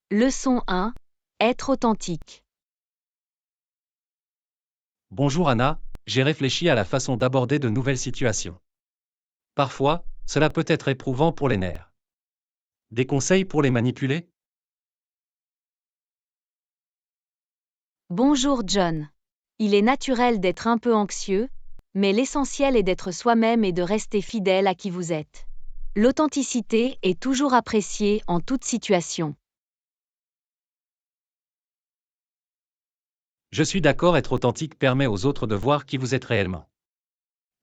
Leçon 1. Être authentique. Bonjour Anna, j'ai réfléchi à la façon d'aborder de nouvelles situations. Parfois, cela peut être éprouvant pour les nerfs. Des conseils pour les manipuler? Bonjour John. Il est naturel d'être un peu anxieux, mais l'essentiel est d'être soi-même et de rester fidèle à qui vous êtes. L'authenticité est toujours appréciée en toute situation. Je suis d'accord, être authentique permet aux autres de voir qui vous êtes réellement.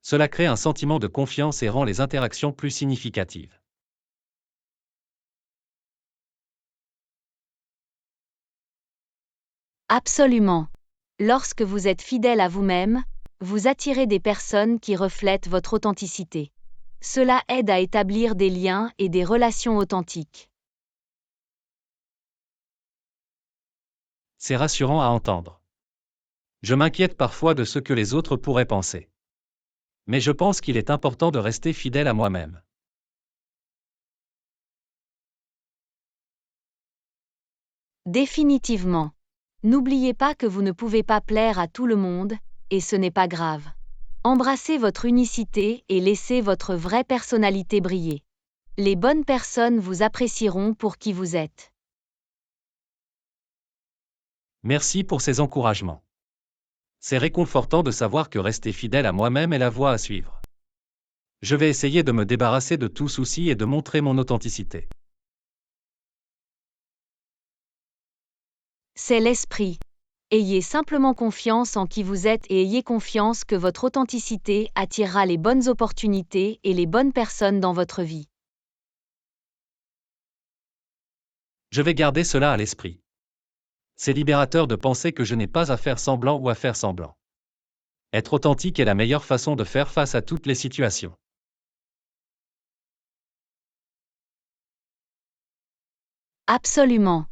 Cela crée un sentiment de confiance et rend les interactions plus significatives. Absolument. Lorsque vous êtes fidèle à vous-même, vous attirez des personnes qui reflètent votre authenticité. Cela aide à établir des liens et des relations authentiques. C'est rassurant à entendre. Je m'inquiète parfois de ce que les autres pourraient penser. Mais je pense qu'il est important de rester fidèle à moi-même. Définitivement. N'oubliez pas que vous ne pouvez pas plaire à tout le monde, et ce n'est pas grave. Embrassez votre unicité et laissez votre vraie personnalité briller. Les bonnes personnes vous apprécieront pour qui vous êtes. Merci pour ces encouragements. C'est réconfortant de savoir que rester fidèle à moi-même est la voie à suivre. Je vais essayer de me débarrasser de tout souci et de montrer mon authenticité. C'est l'esprit. Ayez simplement confiance en qui vous êtes et ayez confiance que votre authenticité attirera les bonnes opportunités et les bonnes personnes dans votre vie. Je vais garder cela à l'esprit. C'est libérateur de penser que je n'ai pas à faire semblant ou à faire semblant. Être authentique est la meilleure façon de faire face à toutes les situations. Absolument.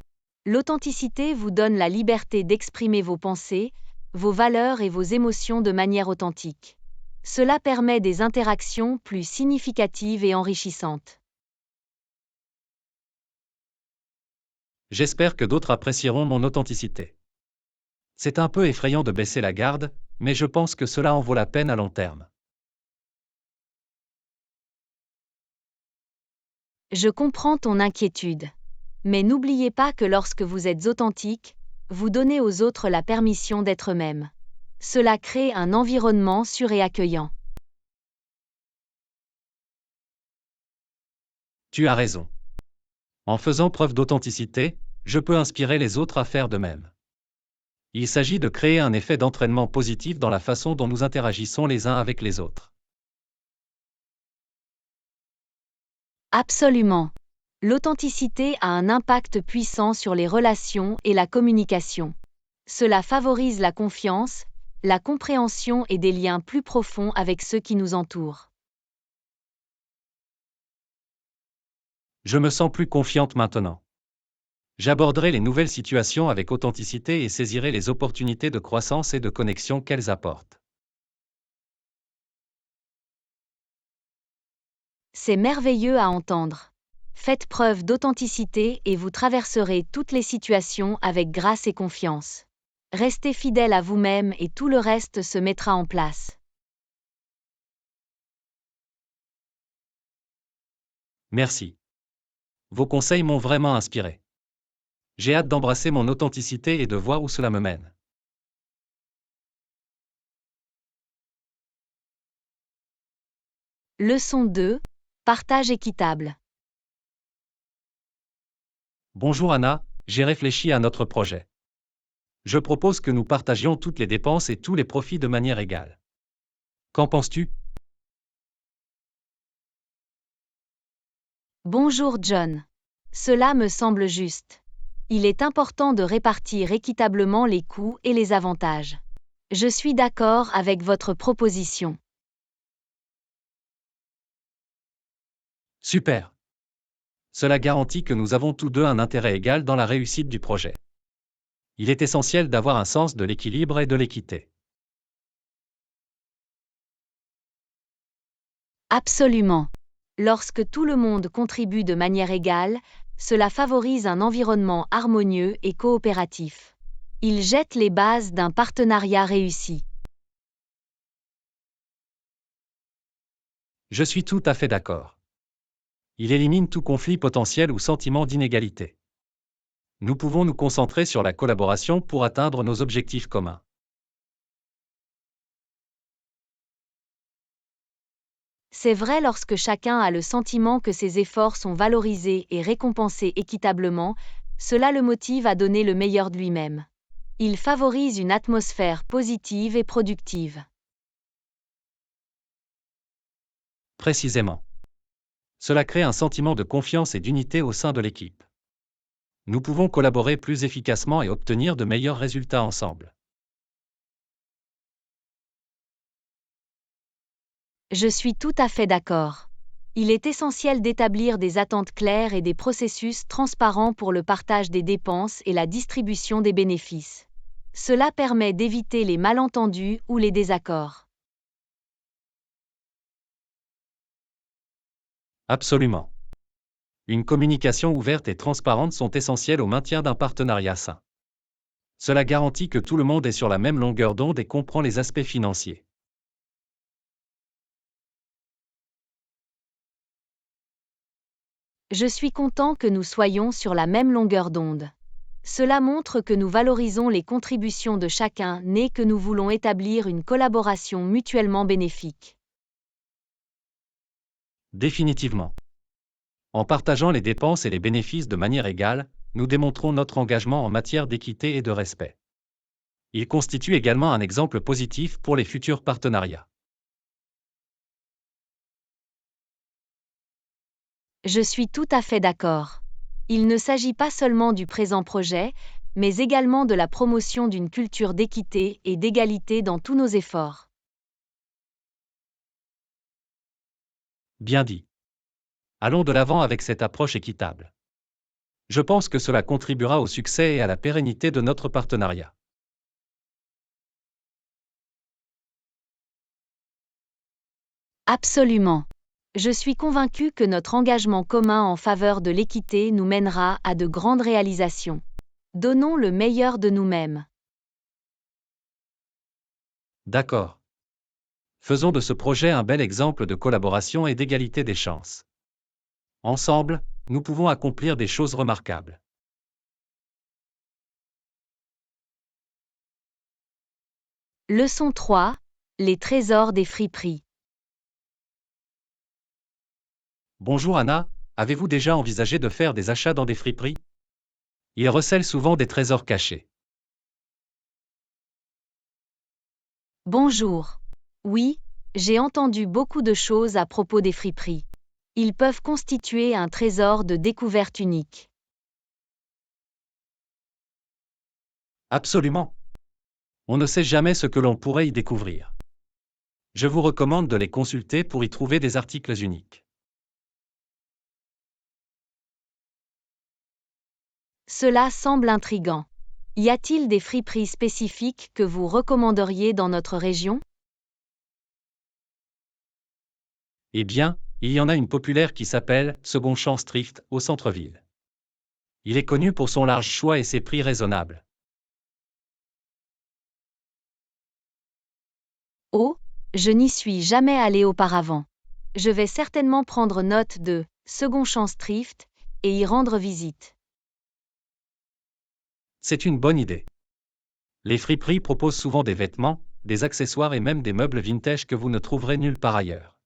L'authenticité vous donne la liberté d'exprimer vos pensées, vos valeurs et vos émotions de manière authentique. Cela permet des interactions plus significatives et enrichissantes. J'espère que d'autres apprécieront mon authenticité. C'est un peu effrayant de baisser la garde, mais je pense que cela en vaut la peine à long terme. Je comprends ton inquiétude. Mais n'oubliez pas que lorsque vous êtes authentique, vous donnez aux autres la permission d'être eux-mêmes. Cela crée un environnement sûr et accueillant. Tu as raison. En faisant preuve d'authenticité, je peux inspirer les autres à faire de même. Il s'agit de créer un effet d'entraînement positif dans la façon dont nous interagissons les uns avec les autres. Absolument. L'authenticité a un impact puissant sur les relations et la communication. Cela favorise la confiance, la compréhension et des liens plus profonds avec ceux qui nous entourent. Je me sens plus confiante maintenant. J'aborderai les nouvelles situations avec authenticité et saisirai les opportunités de croissance et de connexion qu'elles apportent. C'est merveilleux à entendre. Faites preuve d'authenticité et vous traverserez toutes les situations avec grâce et confiance. Restez fidèle à vous-même et tout le reste se mettra en place. Merci. Vos conseils m'ont vraiment inspiré. J'ai hâte d'embrasser mon authenticité et de voir où cela me mène. Leçon 2. Partage équitable. Bonjour Anna, j'ai réfléchi à notre projet. Je propose que nous partagions toutes les dépenses et tous les profits de manière égale. Qu'en penses-tu? Bonjour John. Cela me semble juste. Il est important de répartir équitablement les coûts et les avantages. Je suis d'accord avec votre proposition. Super. Cela garantit que nous avons tous deux un intérêt égal dans la réussite du projet. Il est essentiel d'avoir un sens de l'équilibre et de l'équité. Absolument. Lorsque tout le monde contribue de manière égale, Cela favorise un environnement harmonieux et coopératif. Il jette les bases d'un partenariat réussi. Je suis tout à fait d'accord. Il élimine tout conflit potentiel ou sentiment d'inégalité. Nous pouvons nous concentrer sur la collaboration pour atteindre nos objectifs communs. C'est vrai lorsque chacun a le sentiment que ses efforts sont valorisés et récompensés équitablement, cela le motive à donner le meilleur de lui-même. Il favorise une atmosphère positive et productive. Précisément. Cela crée un sentiment de confiance et d'unité au sein de l'équipe. Nous pouvons collaborer plus efficacement et obtenir de meilleurs résultats ensemble. Je suis tout à fait d'accord. Il est essentiel d'établir des attentes claires et des processus transparents pour le partage des dépenses et la distribution des bénéfices. Cela permet d'éviter les malentendus ou les désaccords. Absolument. Une communication ouverte et transparente sont essentielles au maintien d'un partenariat sain. Cela garantit que tout le monde est sur la même longueur d'onde et comprend les aspects financiers. Je suis content que nous soyons sur la même longueur d'onde. Cela montre que nous valorisons les contributions de chacun et que nous voulons établir une collaboration mutuellement bénéfique. Définitivement. En partageant les dépenses et les bénéfices de manière égale, nous démontrons notre engagement en matière d'équité et de respect. Il constitue également un exemple positif pour les futurs partenariats. Je suis tout à fait d'accord. Il ne s'agit pas seulement du présent projet, mais également de la promotion d'une culture d'équité et d'égalité dans tous nos efforts. Bien dit. Allons de l'avant avec cette approche équitable. Je pense que cela contribuera au succès et à la pérennité de notre partenariat. Absolument. Je suis convaincu que notre engagement commun en faveur de l'équité nous mènera à de grandes réalisations. Donnons le meilleur de nous-mêmes. D'accord. Faisons de ce projet un bel exemple de collaboration et d'égalité des chances. Ensemble, nous pouvons accomplir des choses remarquables. Leçon 3. Les trésors des friperies. Bonjour Anna, avez-vous déjà envisagé de faire des achats dans des friperies? Ils recèlent souvent des trésors cachés. Bonjour. Oui, j'ai entendu beaucoup de choses à propos des friperies. Ils peuvent constituer un trésor de découverte unique. Absolument. On ne sait jamais ce que l'on pourrait y découvrir. Je vous recommande de les consulter pour y trouver des articles uniques. Cela semble intriguant. Y a-t-il des friperies spécifiques que vous recommanderiez dans notre région? Eh bien, il y en a une populaire qui s'appelle Second Chance Thrift au centre-ville. Il est connu pour son large choix et ses prix raisonnables. Oh, je n'y suis jamais allé auparavant. Je vais certainement prendre note de Second Chance Thrift et y rendre visite. C'est une bonne idée. Les friperies proposent souvent des vêtements, des accessoires et même des meubles vintage que vous ne trouverez nulle part ailleurs.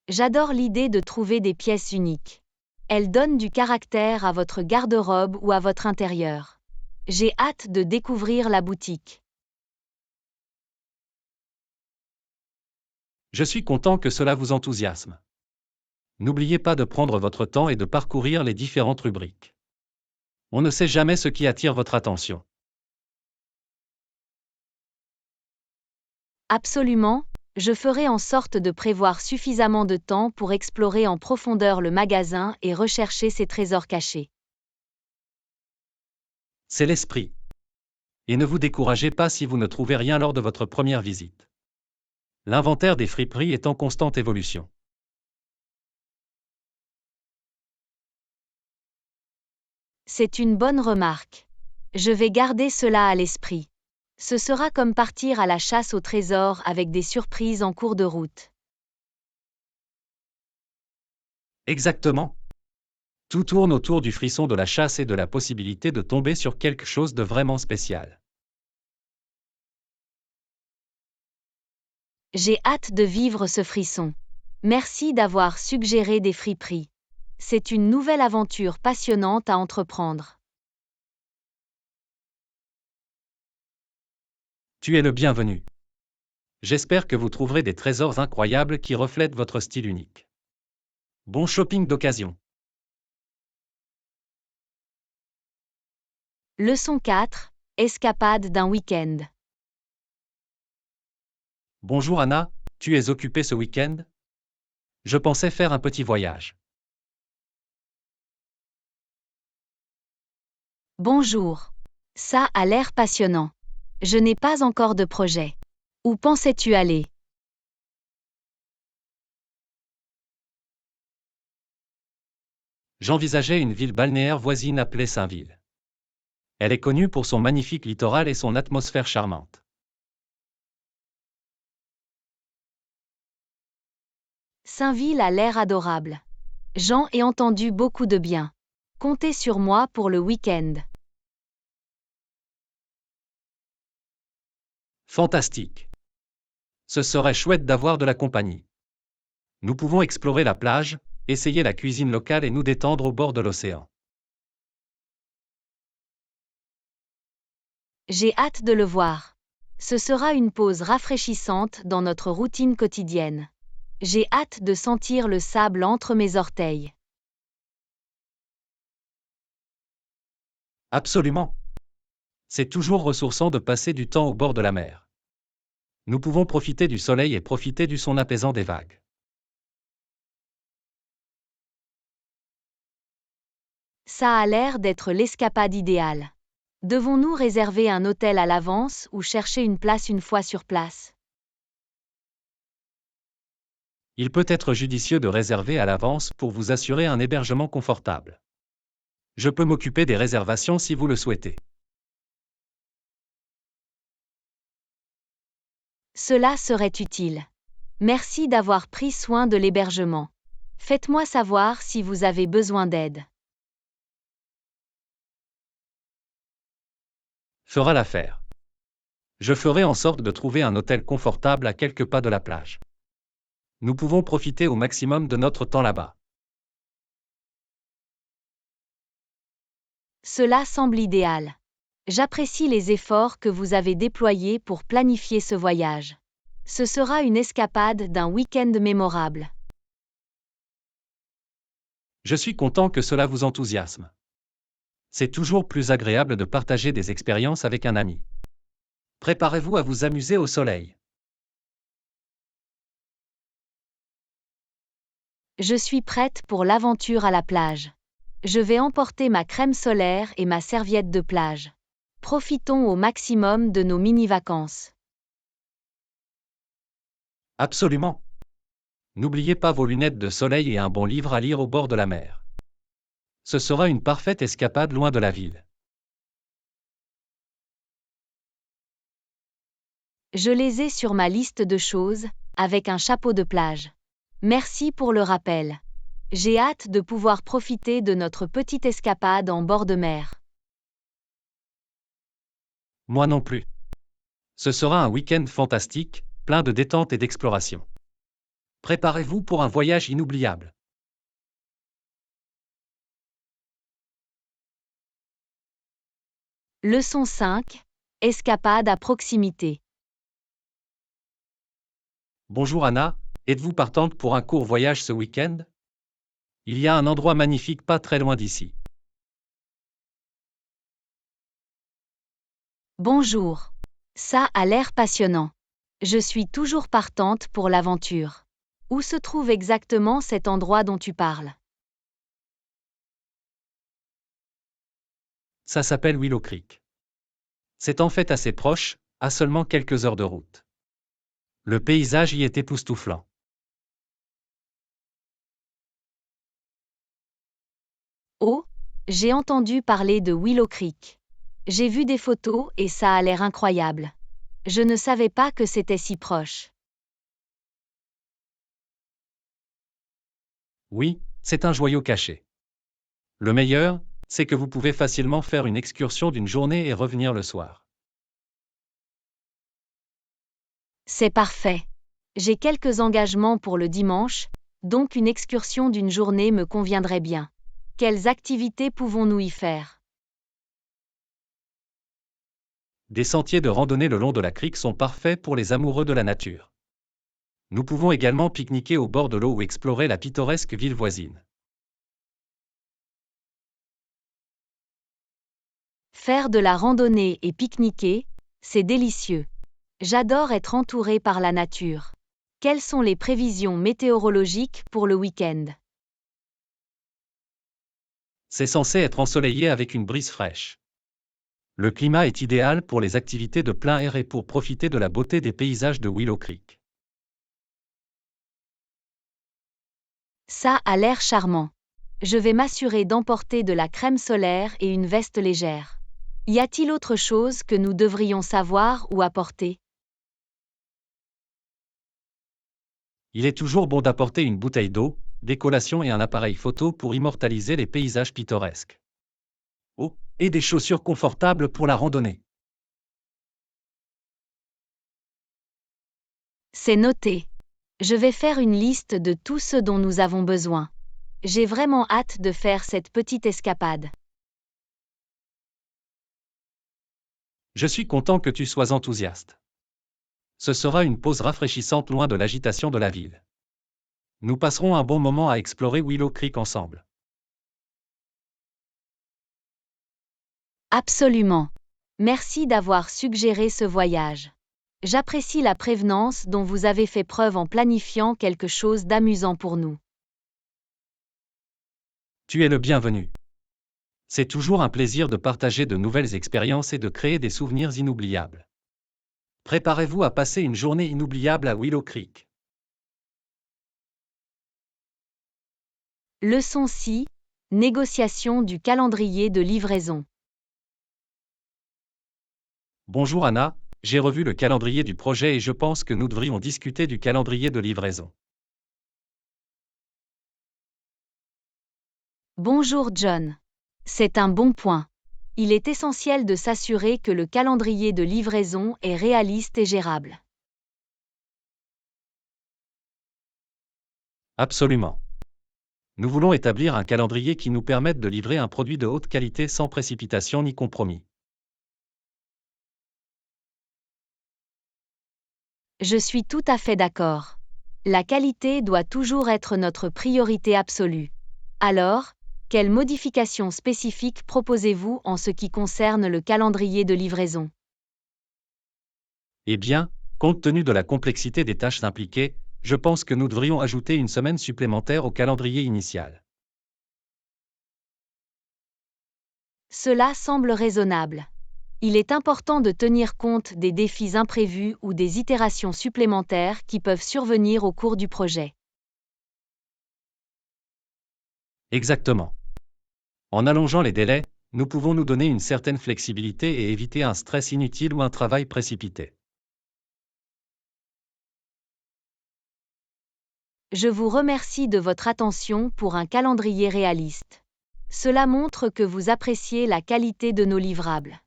J'adore l'idée de trouver des pièces uniques. Elles donnent du caractère à votre garde-robe ou à votre intérieur. J'ai hâte de découvrir la boutique. Je suis content que cela vous enthousiasme. N'oubliez pas de prendre votre temps et de parcourir les différentes rubriques. On ne sait jamais ce qui attire votre attention. Absolument, je ferai en sorte de prévoir suffisamment de temps pour explorer en profondeur le magasin et rechercher ces trésors cachés. C'est l'esprit. Et ne vous découragez pas si vous ne trouvez rien lors de votre première visite. L'inventaire des friperies est en constante évolution. C'est une bonne remarque. Je vais garder cela à l'esprit. Ce sera comme partir à la chasse au trésor avec des surprises en cours de route. Exactement. Tout tourne autour du frisson de la chasse et de la possibilité de tomber sur quelque chose de vraiment spécial. J'ai hâte de vivre ce frisson. Merci d'avoir suggéré des friperies. C'est une nouvelle aventure passionnante à entreprendre. Tu es le bienvenu. J'espère que vous trouverez des trésors incroyables qui reflètent votre style unique. Bon shopping d'occasion. Leçon 4. Escapade d'un week-end. Bonjour Anna, tu es occupée ce week-end? Je pensais faire un petit voyage. Bonjour. Ça a l'air passionnant. Je n'ai pas encore de projet. Où pensais-tu aller? J'envisageais une ville balnéaire voisine appelée Saint-Ville. Elle est connue pour son magnifique littoral et son atmosphère charmante. Saint-Ville a l'air adorable. J'en ai entendu beaucoup de bien. Comptez sur moi pour le week-end. Fantastique. Ce serait chouette d'avoir de la compagnie. Nous pouvons explorer la plage, essayer la cuisine locale et nous détendre au bord de l'océan. J'ai hâte de le voir. Ce sera une pause rafraîchissante dans notre routine quotidienne. J'ai hâte de sentir le sable entre mes orteils. Absolument. C'est toujours ressourçant de passer du temps au bord de la mer. Nous pouvons profiter du soleil et profiter du son apaisant des vagues. Ça a l'air d'être l'escapade idéale. Devons-nous réserver un hôtel à l'avance ou chercher une place une fois sur place? Il peut être judicieux de réserver à l'avance pour vous assurer un hébergement confortable. Je peux m'occuper des réservations si vous le souhaitez. Cela serait utile. Merci d'avoir pris soin de l'hébergement. Faites-moi savoir si vous avez besoin d'aide. Fera l'affaire. Je ferai en sorte de trouver un hôtel confortable à quelques pas de la plage. Nous pouvons profiter au maximum de notre temps là-bas. Cela semble idéal. J'apprécie les efforts que vous avez déployés pour planifier ce voyage. Ce sera une escapade d'un week-end mémorable. Je suis content que cela vous enthousiasme. C'est toujours plus agréable de partager des expériences avec un ami. Préparez-vous à vous amuser au soleil. Je suis prête pour l'aventure à la plage. Je vais emporter ma crème solaire et ma serviette de plage. Profitons au maximum de nos mini-vacances. Absolument. N'oubliez pas vos lunettes de soleil et un bon livre à lire au bord de la mer. Ce sera une parfaite escapade loin de la ville. Je les ai sur ma liste de choses, avec un chapeau de plage. Merci pour le rappel. J'ai hâte de pouvoir profiter de notre petite escapade en bord de mer. Moi non plus. Ce sera un week-end fantastique, plein de détente et d'exploration. Préparez-vous pour un voyage inoubliable. Leçon 5. Escapade à proximité. Bonjour Anna, êtes-vous partante pour un court voyage ce week-end? Il y a un endroit magnifique pas très loin d'ici. Bonjour. Ça a l'air passionnant. Je suis toujours partante pour l'aventure. Où se trouve exactement cet endroit dont tu parles? Ça s'appelle Willow Creek. C'est en fait assez proche, à seulement quelques heures de route. Le paysage y est époustouflant. Oh, J'ai entendu parler de Willow Creek. J'ai vu des photos et ça a l'air incroyable. Je ne savais pas que c'était si proche. Oui, c'est un joyau caché. Le meilleur, c'est que vous pouvez facilement faire une excursion d'une journée et revenir le soir. C'est parfait. J'ai quelques engagements pour le dimanche, donc une excursion d'une journée me conviendrait bien. Quelles activités pouvons-nous y faire? Des sentiers de randonnée le long de la crique sont parfaits pour les amoureux de la nature. Nous pouvons également pique-niquer au bord de l'eau ou explorer la pittoresque ville voisine. Faire de la randonnée et pique-niquer, c'est délicieux. J'adore être entouré par la nature. Quelles sont les prévisions météorologiques pour le week-end? C'est censé être ensoleillé avec une brise fraîche. Le climat est idéal pour les activités de plein air et pour profiter de la beauté des paysages de Willow Creek. Ça a l'air charmant. Je vais m'assurer d'emporter de la crème solaire et une veste légère. Y a-t-il autre chose que nous devrions savoir ou apporter? Il est toujours bon d'apporter une bouteille d'eau, des collations et un appareil photo pour immortaliser les paysages pittoresques. Oh, et des chaussures confortables pour la randonnée. C'est noté. Je vais faire une liste de tout ce dont nous avons besoin. J'ai vraiment hâte de faire cette petite escapade. Je suis content que tu sois enthousiaste. Ce sera une pause rafraîchissante loin de l'agitation de la ville. Nous passerons un bon moment à explorer Willow Creek ensemble. Absolument. Merci d'avoir suggéré ce voyage. J'apprécie la prévenance dont vous avez fait preuve en planifiant quelque chose d'amusant pour nous. Tu es le bienvenu. C'est toujours un plaisir de partager de nouvelles expériences et de créer des souvenirs inoubliables. Préparez-vous à passer une journée inoubliable à Willow Creek. Leçon 6. Négociation du calendrier de livraison. Bonjour Anna, j'ai revu le calendrier du projet et je pense que nous devrions discuter du calendrier de livraison. Bonjour John. C'est un bon point. Il est essentiel de s'assurer que le calendrier de livraison est réaliste et gérable. Absolument. Nous voulons établir un calendrier qui nous permette de livrer un produit de haute qualité sans précipitation ni compromis. Je suis tout à fait d'accord. La qualité doit toujours être notre priorité absolue. Alors, quelles modifications spécifiques proposez-vous en ce qui concerne le calendrier de livraison? Eh bien, compte tenu de la complexité des tâches impliquées, je pense que nous devrions ajouter une semaine supplémentaire au calendrier initial. Cela semble raisonnable. Il est important de tenir compte des défis imprévus ou des itérations supplémentaires qui peuvent survenir au cours du projet. Exactement. En allongeant les délais, nous pouvons nous donner une certaine flexibilité et éviter un stress inutile ou un travail précipité. Je vous remercie de votre attention pour un calendrier réaliste. Cela montre que vous appréciez la qualité de nos livrables.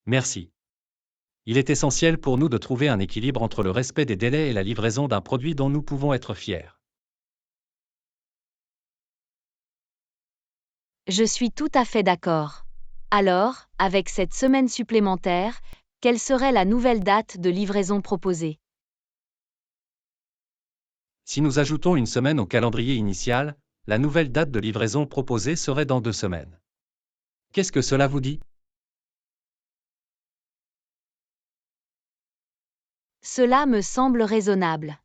Merci. Il est essentiel pour nous de trouver un équilibre entre le respect des délais et la livraison d'un produit dont nous pouvons être fiers. Je suis tout à fait d'accord. Alors, avec cette semaine supplémentaire, quelle serait la nouvelle date de livraison proposée? Si nous ajoutons une semaine au calendrier initial, la nouvelle date de livraison proposée serait dans 2 semaines. Qu'est-ce que cela vous dit? Cela me semble raisonnable.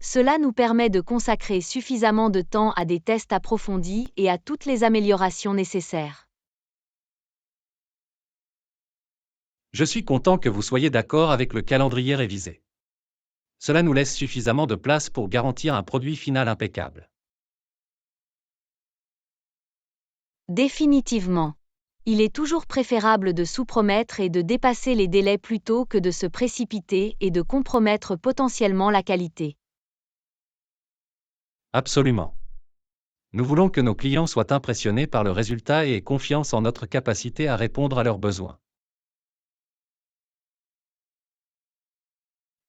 Cela nous permet de consacrer suffisamment de temps à des tests approfondis et à toutes les améliorations nécessaires. Je suis content que vous soyez d'accord avec le calendrier révisé. Cela nous laisse suffisamment de place pour garantir un produit final impeccable. Définitivement. Il est toujours préférable de sous-promettre et de dépasser les délais plutôt que de se précipiter et de compromettre potentiellement la qualité. Absolument. Nous voulons que nos clients soient impressionnés par le résultat et aient confiance en notre capacité à répondre à leurs besoins.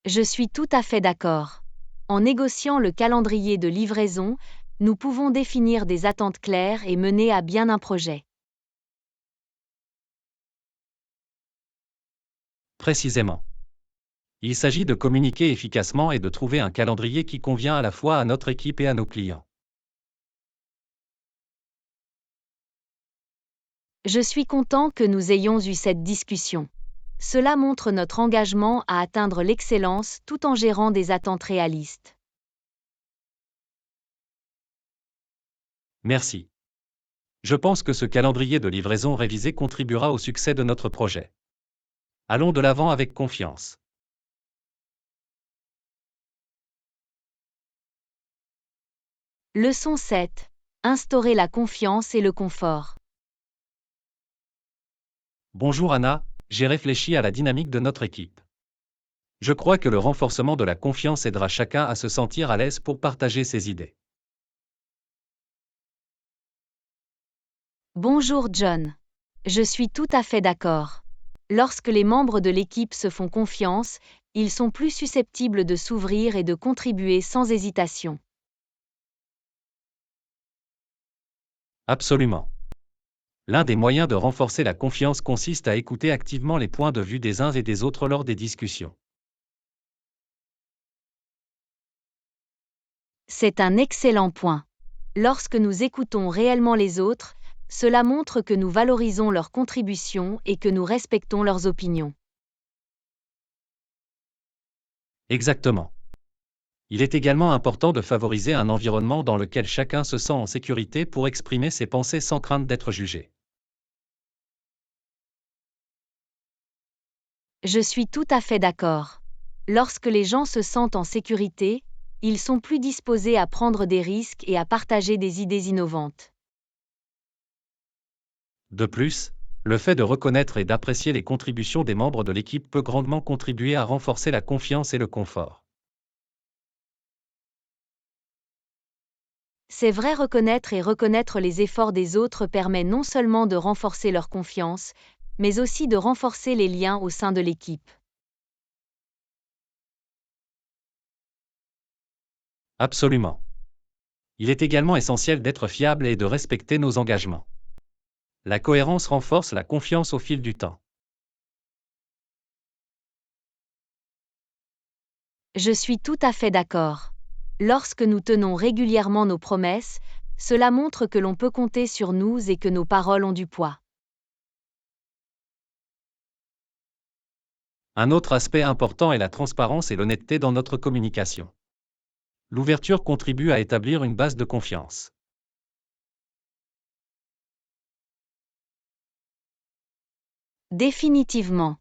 Je suis tout à fait d'accord. En négociant le calendrier de livraison, nous pouvons définir des attentes claires et mener à bien un projet. Précisément. Il s'agit de communiquer efficacement et de trouver un calendrier qui convient à la fois à notre équipe et à nos clients. Je suis content que nous ayons eu cette discussion. Cela montre notre engagement à atteindre l'excellence tout en gérant des attentes réalistes. Merci. Je pense que ce calendrier de livraison révisé contribuera au succès de notre projet. Allons de l'avant avec confiance. Leçon 7. Instaurer la confiance et le confort. Bonjour Anna, j'ai réfléchi à la dynamique de notre équipe. Je crois que le renforcement de la confiance aidera chacun à se sentir à l'aise pour partager ses idées. Bonjour John. Je suis tout à fait d'accord. Lorsque les membres de l'équipe se font confiance, ils sont plus susceptibles de s'ouvrir et de contribuer sans hésitation. Absolument. L'un des moyens de renforcer la confiance consiste à écouter activement les points de vue des uns et des autres lors des discussions. C'est un excellent point. Lorsque nous écoutons réellement les autres, cela montre que nous valorisons leurs contributions et que nous respectons leurs opinions. Exactement. Il est également important de favoriser un environnement dans lequel chacun se sent en sécurité pour exprimer ses pensées sans crainte d'être jugé. Je suis tout à fait d'accord. Lorsque les gens se sentent en sécurité, ils sont plus disposés à prendre des risques et à partager des idées innovantes. De plus, le fait de reconnaître et d'apprécier les contributions des membres de l'équipe peut grandement contribuer à renforcer la confiance et le confort. C'est vrai, reconnaître les efforts des autres permet non seulement de renforcer leur confiance, mais aussi de renforcer les liens au sein de l'équipe. Absolument. Il est également essentiel d'être fiable et de respecter nos engagements. La cohérence renforce la confiance au fil du temps. Je suis tout à fait d'accord. Lorsque nous tenons régulièrement nos promesses, cela montre que l'on peut compter sur nous et que nos paroles ont du poids. Un autre aspect important est la transparence et l'honnêteté dans notre communication. L'ouverture contribue à établir une base de confiance. Définitivement.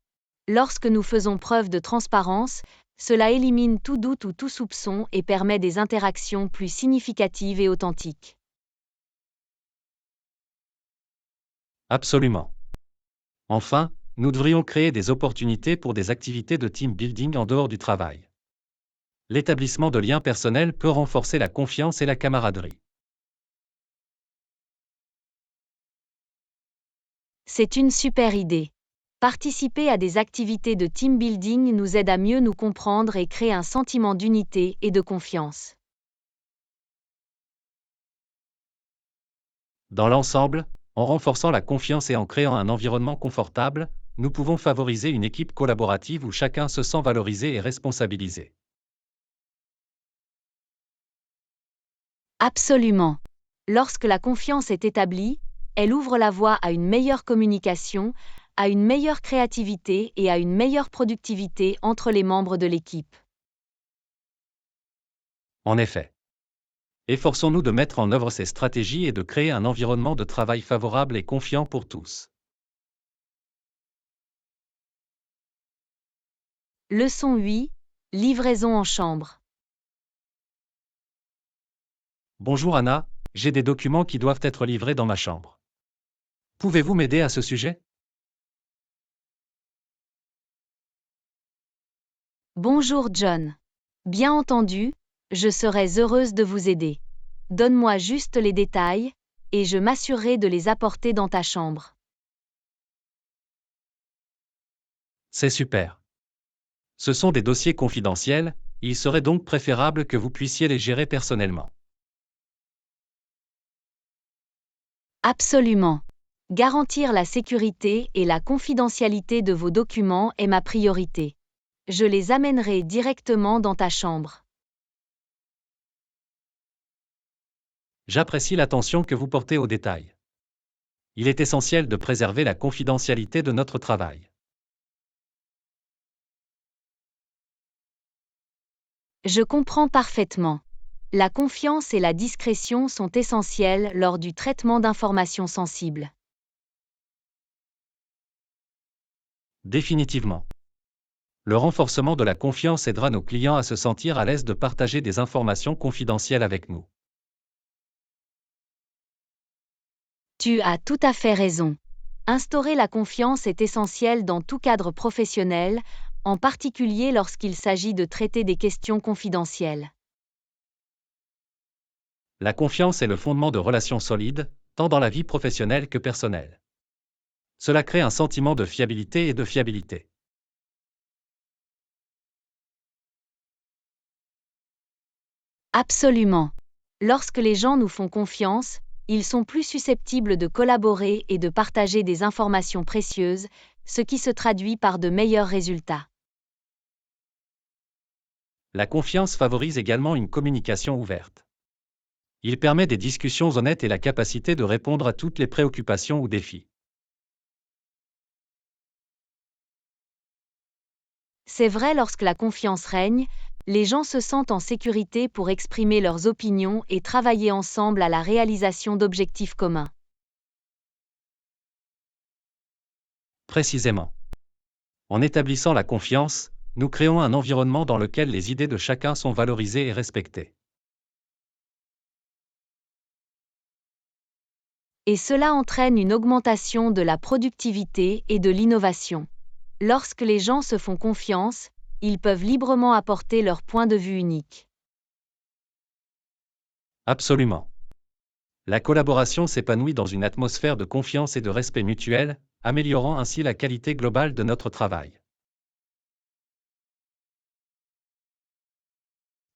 Lorsque nous faisons preuve de transparence, cela élimine tout doute ou tout soupçon et permet des interactions plus significatives et authentiques. Absolument. Enfin, nous devrions créer des opportunités pour des activités de team building en dehors du travail. L'établissement de liens personnels peut renforcer la confiance et la camaraderie. C'est une super idée. Participer à des activités de team building nous aide à mieux nous comprendre et crée un sentiment d'unité et de confiance. Dans l'ensemble, en renforçant la confiance et en créant un environnement confortable, nous pouvons favoriser une équipe collaborative où chacun se sent valorisé et responsabilisé. Absolument. Lorsque la confiance est établie, elle ouvre la voie à une meilleure communication, à une meilleure créativité et à une meilleure productivité entre les membres de l'équipe. En effet. Efforçons-nous de mettre en œuvre ces stratégies et de créer un environnement de travail favorable et confiant pour tous. Leçon 8. Livraison en chambre. Bonjour Anna, j'ai des documents qui doivent être livrés dans ma chambre. Pouvez-vous m'aider à ce sujet? Bonjour John. Bien entendu, je serais heureuse de vous aider. Donne-moi juste les détails, et je m'assurerai de les apporter dans ta chambre. C'est super. Ce sont des dossiers confidentiels, il serait donc préférable que vous puissiez les gérer personnellement. Absolument. Garantir la sécurité et la confidentialité de vos documents est ma priorité. Je les amènerai directement dans ta chambre. J'apprécie l'attention que vous portez aux détails. Il est essentiel de préserver la confidentialité de notre travail. Je comprends parfaitement. La confiance et la discrétion sont essentielles lors du traitement d'informations sensibles. Définitivement. Le renforcement de la confiance aidera nos clients à se sentir à l'aise de partager des informations confidentielles avec nous. Tu as tout à fait raison. Instaurer la confiance est essentiel dans tout cadre professionnel, en particulier lorsqu'il s'agit de traiter des questions confidentielles. La confiance est le fondement de relations solides, tant dans la vie professionnelle que personnelle. Cela crée un sentiment de fiabilité et de fiabilité. Absolument. Lorsque les gens nous font confiance, ils sont plus susceptibles de collaborer et de partager des informations précieuses, ce qui se traduit par de meilleurs résultats. La confiance favorise également une communication ouverte. Il permet des discussions honnêtes et la capacité de répondre à toutes les préoccupations ou défis. C'est vrai, lorsque la confiance règne, les gens se sentent en sécurité pour exprimer leurs opinions et travailler ensemble à la réalisation d'objectifs communs. Précisément. En établissant la confiance, nous créons un environnement dans lequel les idées de chacun sont valorisées et respectées. Et cela entraîne une augmentation de la productivité et de l'innovation. Lorsque les gens se font confiance, ils peuvent librement apporter leur point de vue unique. Absolument. La collaboration s'épanouit dans une atmosphère de confiance et de respect mutuel, améliorant ainsi la qualité globale de notre travail.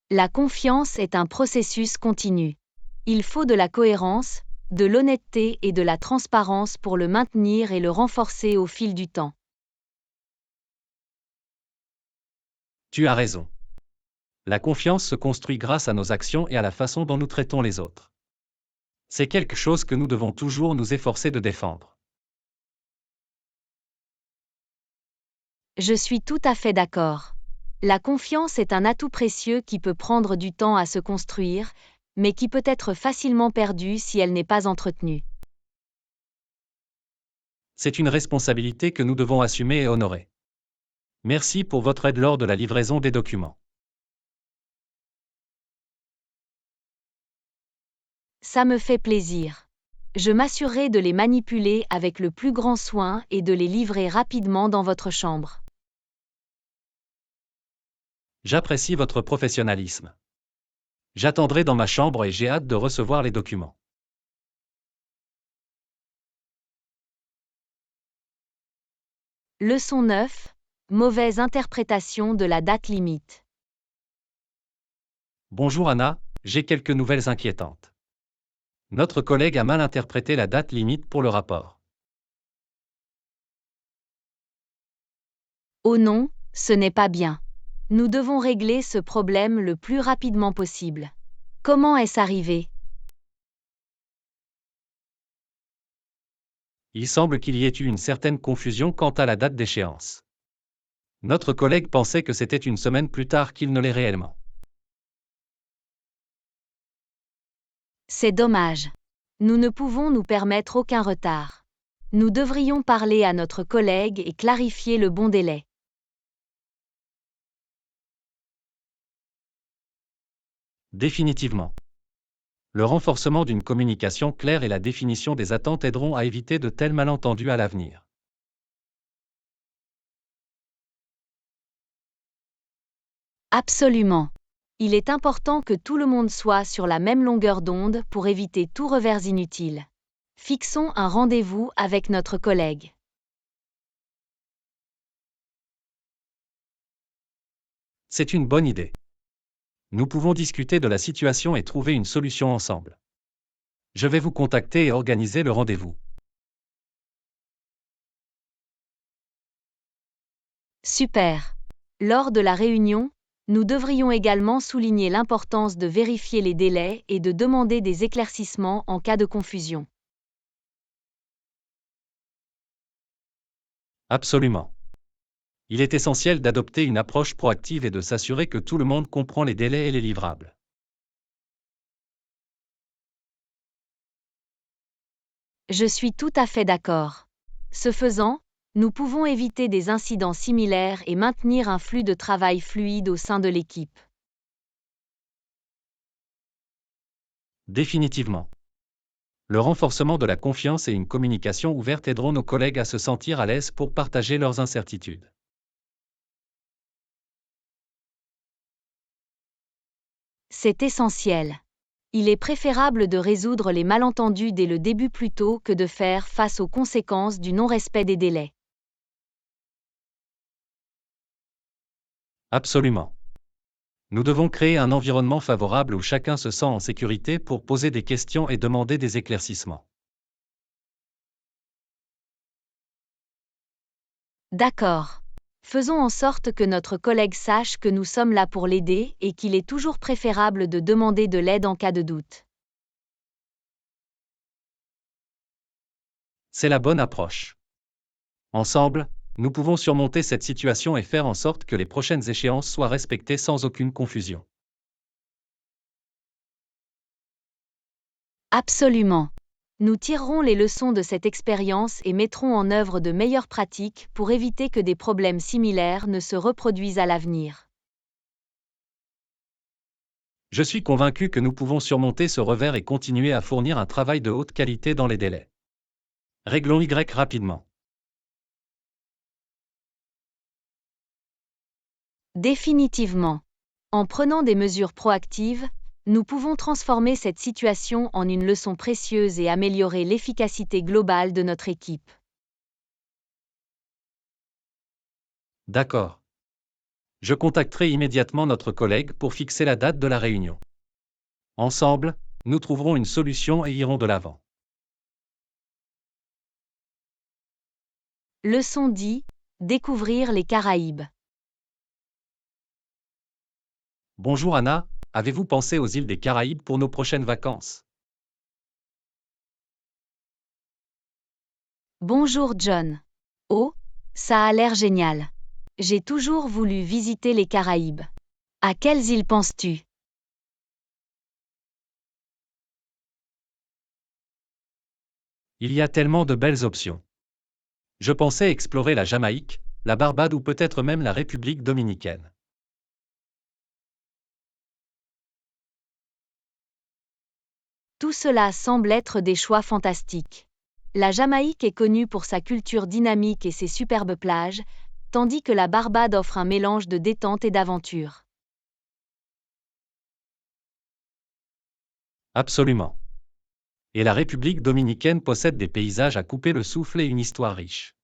La confiance est un processus continu. Il faut de la cohérence, de l'honnêteté et de la transparence pour le maintenir et le renforcer au fil du temps. Tu as raison. La confiance se construit grâce à nos actions et à la façon dont nous traitons les autres. C'est quelque chose que nous devons toujours nous efforcer de défendre. Je suis tout à fait d'accord. La confiance est un atout précieux qui peut prendre du temps à se construire, mais qui peut être facilement perdu si elle n'est pas entretenue. C'est une responsabilité que nous devons assumer et honorer. Merci pour votre aide lors de la livraison des documents. Ça me fait plaisir. Je m'assurerai de les manipuler avec le plus grand soin et de les livrer rapidement dans votre chambre. J'apprécie votre professionnalisme. J'attendrai dans ma chambre et j'ai hâte de recevoir les documents. Leçon 9. Mauvaise interprétation de la date limite. Bonjour Anna, j'ai quelques nouvelles inquiétantes. Notre collègue a mal interprété la date limite pour le rapport. Oh non, ce n'est pas bien. Nous devons régler ce problème le plus rapidement possible. Comment est-ce arrivé? Il semble qu'il y ait eu une certaine confusion quant à la date d'échéance. Notre collègue pensait que c'était une semaine plus tard qu'il ne l'est réellement. C'est dommage. Nous ne pouvons nous permettre aucun retard. Nous devrions parler à notre collègue et clarifier le bon délai. Définitivement. Le renforcement d'une communication claire et la définition des attentes aideront à éviter de tels malentendus à l'avenir. Absolument. Il est important que tout le monde soit sur la même longueur d'onde pour éviter tout revers inutile. Fixons un rendez-vous avec notre collègue. C'est une bonne idée. Nous pouvons discuter de la situation et trouver une solution ensemble. Je vais vous contacter et organiser le rendez-vous. Super. Lors de la réunion, nous devrions également souligner l'importance de vérifier les délais et de demander des éclaircissements en cas de confusion. Absolument. Il est essentiel d'adopter une approche proactive et de s'assurer que tout le monde comprend les délais et les livrables. Je suis tout à fait d'accord. Ce faisant, nous pouvons éviter des incidents similaires et maintenir un flux de travail fluide au sein de l'équipe. Définitivement. Le renforcement de la confiance et une communication ouverte aideront nos collègues à se sentir à l'aise pour partager leurs incertitudes. C'est essentiel. Il est préférable de résoudre les malentendus dès le début plutôt que de faire face aux conséquences du non-respect des délais. Absolument. Nous devons créer un environnement favorable où chacun se sent en sécurité pour poser des questions et demander des éclaircissements. D'accord. Faisons en sorte que notre collègue sache que nous sommes là pour l'aider et qu'il est toujours préférable de demander de l'aide en cas de doute. C'est la bonne approche. Ensemble, nous pouvons surmonter cette situation et faire en sorte que les prochaines échéances soient respectées sans aucune confusion. Absolument. Nous tirerons les leçons de cette expérience et mettrons en œuvre de meilleures pratiques pour éviter que des problèmes similaires ne se reproduisent à l'avenir. Je suis convaincu que nous pouvons surmonter ce revers et continuer à fournir un travail de haute qualité dans les délais. Réglons Y rapidement. Définitivement. En prenant des mesures proactives, nous pouvons transformer cette situation en une leçon précieuse et améliorer l'efficacité globale de notre équipe. D'accord. Je contacterai immédiatement notre collègue pour fixer la date de la réunion. Ensemble, nous trouverons une solution et irons de l'avant. Leçon 10. Découvrir les Caraïbes. Bonjour Anna, avez-vous pensé aux îles des Caraïbes pour nos prochaines vacances? Bonjour John. Oh, ça a l'air génial. J'ai toujours voulu visiter les Caraïbes. À quelles îles penses-tu? Il y a tellement de belles options. Je pensais explorer la Jamaïque, la Barbade ou peut-être même la République dominicaine. Tout cela semble être des choix fantastiques. La Jamaïque est connue pour sa culture dynamique et ses superbes plages, tandis que la Barbade offre un mélange de détente et d'aventure. Absolument. Et la République dominicaine possède des paysages à couper le souffle et une histoire riche.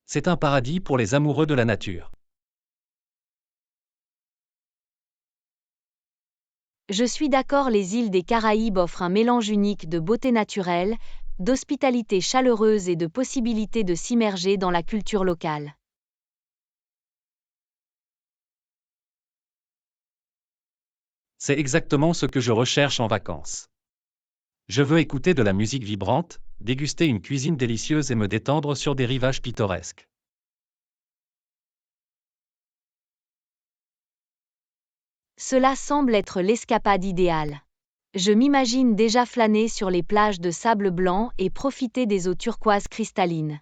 C'est un paradis pour les amoureux de la nature. Je suis d'accord, les îles des Caraïbes offrent un mélange unique de beauté naturelle, d'hospitalité chaleureuse et de possibilités de s'immerger dans la culture locale. C'est exactement ce que je recherche en vacances. Je veux écouter de la musique vibrante, déguster une cuisine délicieuse et me détendre sur des rivages pittoresques. Cela semble être l'escapade idéale. Je m'imagine déjà flâner sur les plages de sable blanc et profiter des eaux turquoises cristallines.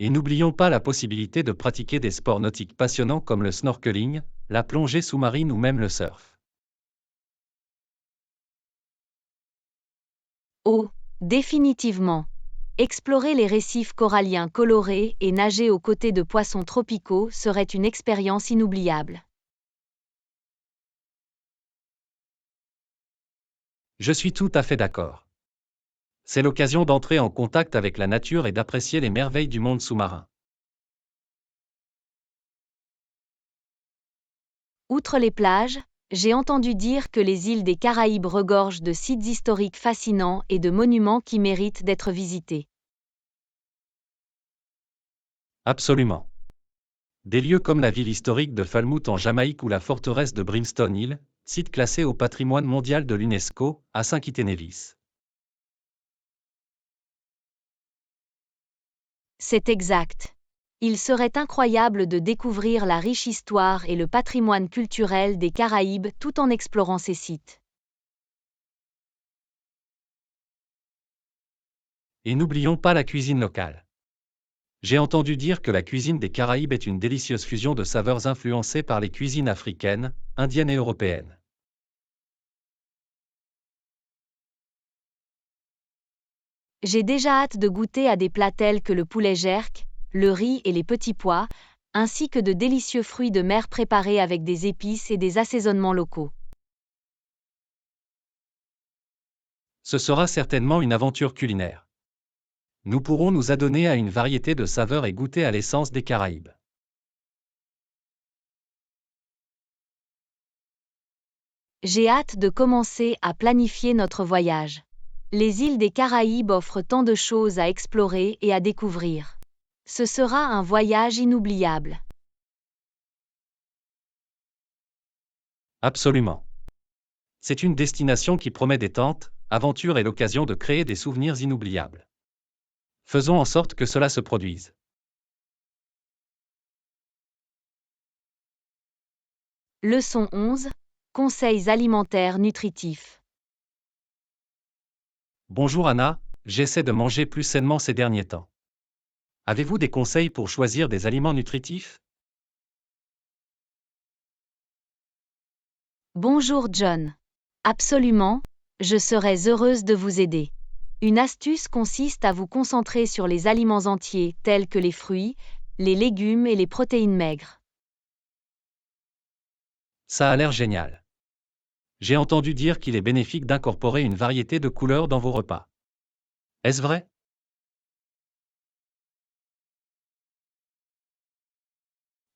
Et n'oublions pas la possibilité de pratiquer des sports nautiques passionnants comme le snorkeling, la plongée sous-marine ou même le surf. Oh, définitivement. Explorer les récifs coralliens colorés et nager aux côtés de poissons tropicaux serait une expérience inoubliable. Je suis tout à fait d'accord. C'est l'occasion d'entrer en contact avec la nature et d'apprécier les merveilles du monde sous-marin. Outre les plages, j'ai entendu dire que les îles des Caraïbes regorgent de sites historiques fascinants et de monuments qui méritent d'être visités. Absolument. Des lieux comme la ville historique de Falmouth en Jamaïque ou la forteresse de Brimstone Hill, site classé au patrimoine mondial de l'UNESCO, à Saint-Kitts-et-Nevis. C'est exact. Il serait incroyable de découvrir la riche histoire et le patrimoine culturel des Caraïbes tout en explorant ces sites. Et n'oublions pas la cuisine locale. J'ai entendu dire que la cuisine des Caraïbes est une délicieuse fusion de saveurs influencées par les cuisines africaines, indiennes et européennes. J'ai déjà hâte de goûter à des plats tels que le poulet jerk, le riz et les petits pois, ainsi que de délicieux fruits de mer préparés avec des épices et des assaisonnements locaux. Ce sera certainement une aventure culinaire. Nous pourrons nous adonner à une variété de saveurs et goûter à l'essence des Caraïbes. J'ai hâte de commencer à planifier notre voyage. Les îles des Caraïbes offrent tant de choses à explorer et à découvrir. Ce sera un voyage inoubliable. Absolument. C'est une destination qui promet détente, aventure et l'occasion de créer des souvenirs inoubliables. Faisons en sorte que cela se produise. Leçon 11. Conseils alimentaires nutritifs. Bonjour Anna, j'essaie de manger plus sainement ces derniers temps. Avez-vous des conseils pour choisir des aliments nutritifs? Bonjour John. Absolument, je serais heureuse de vous aider. Une astuce consiste à vous concentrer sur les aliments entiers tels que les fruits, les légumes et les protéines maigres. Ça a l'air génial. J'ai entendu dire qu'il est bénéfique d'incorporer une variété de couleurs dans vos repas. Est-ce vrai?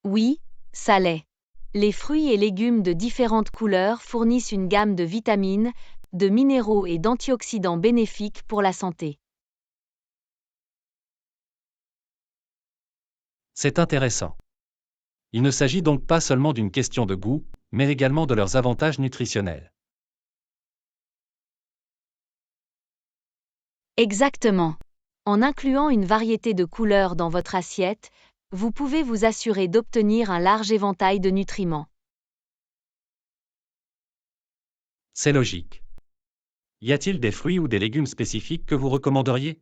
Oui, ça l'est. Les fruits et légumes de différentes couleurs fournissent une gamme de vitamines, de minéraux et d'antioxydants bénéfiques pour la santé. C'est intéressant. Il ne s'agit donc pas seulement d'une question de goût, mais également de leurs avantages nutritionnels. Exactement. En incluant une variété de couleurs dans votre assiette, vous pouvez vous assurer d'obtenir un large éventail de nutriments. C'est logique. Y a-t-il des fruits ou des légumes spécifiques que vous recommanderiez?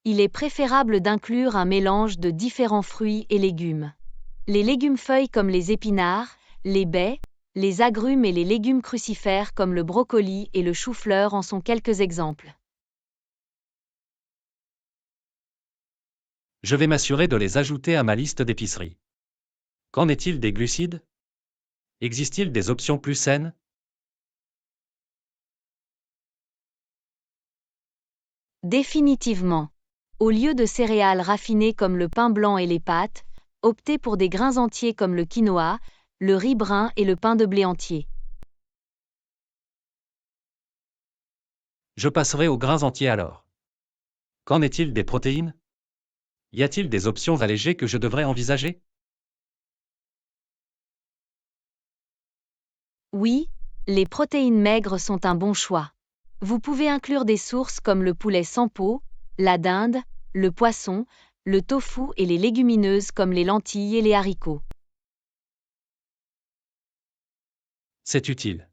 Il est préférable d'inclure un mélange de différents fruits et légumes. Les légumes-feuilles comme les épinards, les baies, les agrumes et les légumes crucifères comme le brocoli et le chou-fleur en sont quelques exemples. Je vais m'assurer de les ajouter à ma liste d'épicerie. Qu'en est-il des glucides? Existe-t-il des options plus saines? Définitivement. Au lieu de céréales raffinées comme le pain blanc et les pâtes, optez pour des grains entiers comme le quinoa, le riz brun et le pain de blé entier. Je passerai aux grains entiers alors. Qu'en est-il des protéines? Y a-t-il des options allégées que je devrais envisager? Oui, les protéines maigres sont un bon choix. Vous pouvez inclure des sources comme le poulet sans peau, la dinde, le poisson, le tofu et les légumineuses comme les lentilles et les haricots. C'est utile.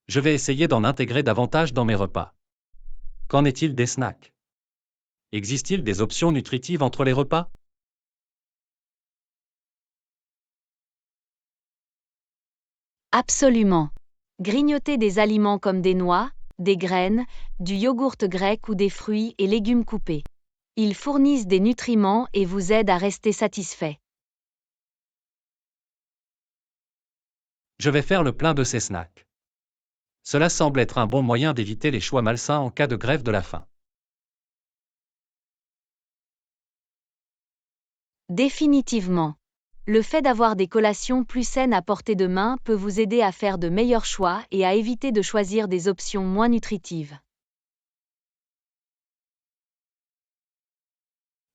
Je vais essayer d'en intégrer davantage dans mes repas. Qu'en est-il des snacks? Existe-t-il des options nutritives entre les repas? Absolument. Grignotez des aliments comme des noix, des graines, du yogourt grec ou des fruits et légumes coupés. Ils fournissent des nutriments et vous aident à rester satisfait. Je vais faire le plein de ces snacks. Cela semble être un bon moyen d'éviter les choix malsains en cas de grève de la faim. Définitivement. Le fait d'avoir des collations plus saines à portée de main peut vous aider à faire de meilleurs choix et à éviter de choisir des options moins nutritives.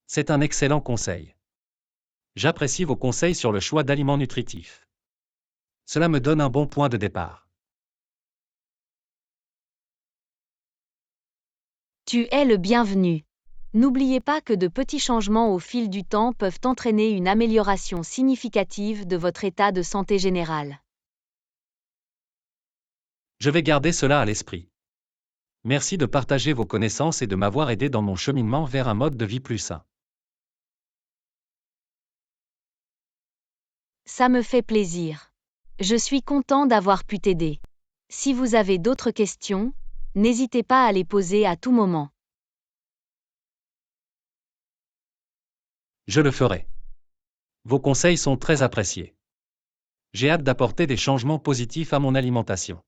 C'est un excellent conseil. J'apprécie vos conseils sur le choix d'aliments nutritifs. Cela me donne un bon point de départ. Tu es le bienvenu. N'oubliez pas que de petits changements au fil du temps peuvent entraîner une amélioration significative de votre état de santé général. Je vais garder cela à l'esprit. Merci de partager vos connaissances et de m'avoir aidé dans mon cheminement vers un mode de vie plus sain. Ça me fait plaisir. Je suis content d'avoir pu t'aider. Si vous avez d'autres questions, n'hésitez pas à les poser à tout moment. Je le ferai. Vos conseils sont très appréciés. J'ai hâte d'apporter des changements positifs à mon alimentation.